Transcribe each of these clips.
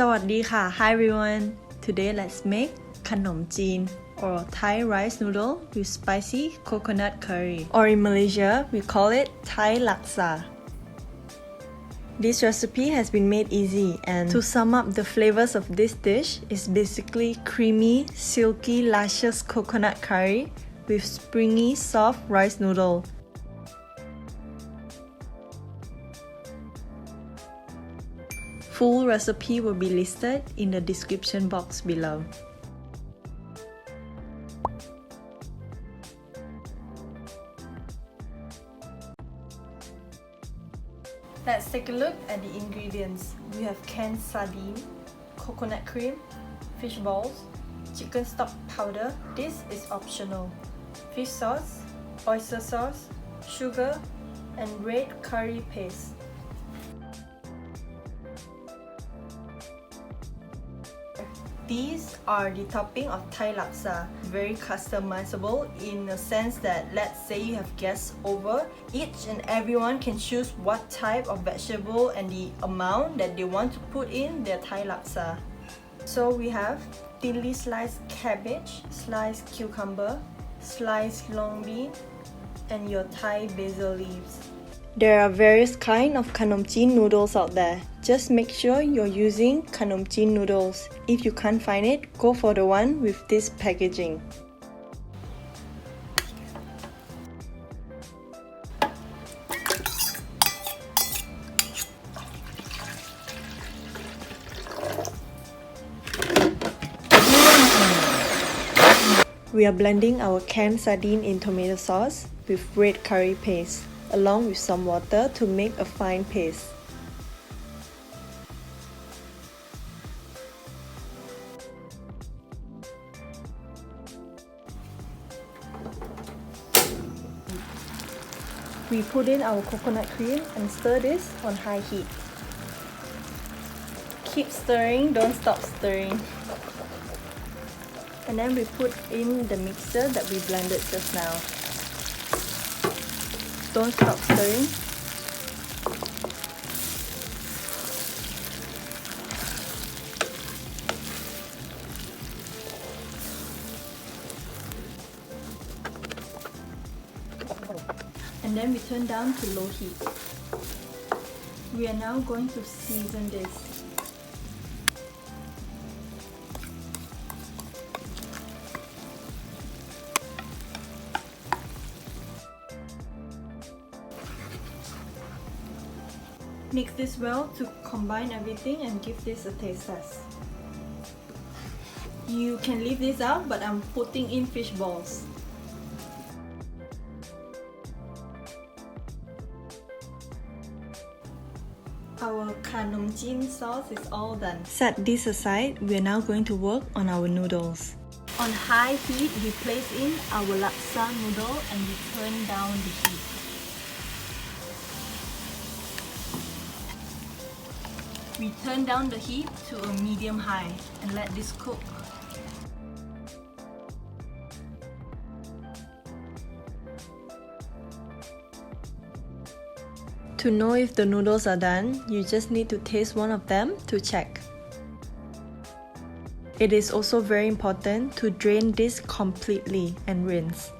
สวัสดีค่ะ Hi everyone. Today let's make Kanom Jeen or Thai rice noodle with spicy coconut curry. Or in Malaysia, we call it Thai Laksa. This recipe has been made easy, and to sum up the flavors of this dish is basically creamy, silky, luscious coconut curry with springy, soft rice noodle. Full recipe will be listed in the description box below. Let's take a look at the ingredients. We have canned sardine, coconut cream, fish balls, chicken stock powder, this is optional, fish sauce, oyster sauce, sugar, and red curry paste. These are the topping of Thai Laksa, very customizable in the sense that let's say you have guests over, each and everyone can choose what type of vegetable and the amount that they want to put in their Thai Laksa. So we have thinly sliced cabbage, sliced cucumber, sliced long bean, and your Thai basil leaves. There are various kinds of Kanom Jeen noodles out there. Just make sure you're using Kanom Jeen noodles. If you can't find it, go for the one with this packaging. We are blending our canned sardine in tomato sauce with red curry paste, along with some water to make a fine paste. We put in our coconut cream and stir this on high heat. Keep stirring, don't stop stirring. And then we put in the mixture that we blended just now. Don't stop stirring. And then we turn down to low heat. We are now going to season this. Mix this well to combine everything and give this a taste test. You can leave this out, but I'm putting in fish balls. Our Kanom Jeen sauce is all done. Set this aside, we are now going to work on our noodles. On high heat, we place in our laksa noodle and we turn down the heat. We turn down the heat to a medium-high and let this cook. To know if the noodles are done, you just need to taste one of them to check. It is also very important to drain this completely and rinse.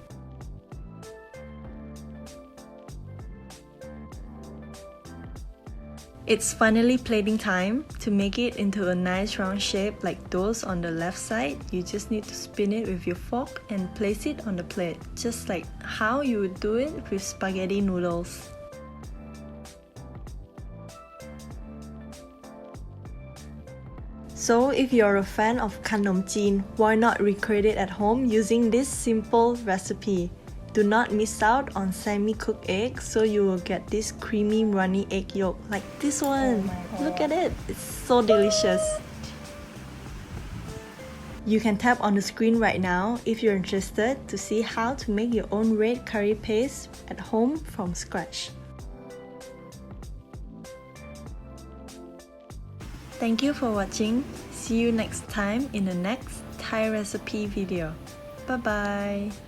It's finally plating time. To make it into a nice round shape like those on the left side, you just need to spin it with your fork and place it on the plate, just like how you would do it with spaghetti noodles. So if you're a fan of Kanom Jeen, why not recreate it at home using this simple recipe? Do not miss out on semi-cooked egg, so you will get this creamy runny egg yolk like this one. Oh, look at it, it's so delicious. You can tap on the screen right now if you're interested to see how to make your own red curry paste at home from scratch. Thank you for watching. See you next time in the next Thai recipe video. Bye bye.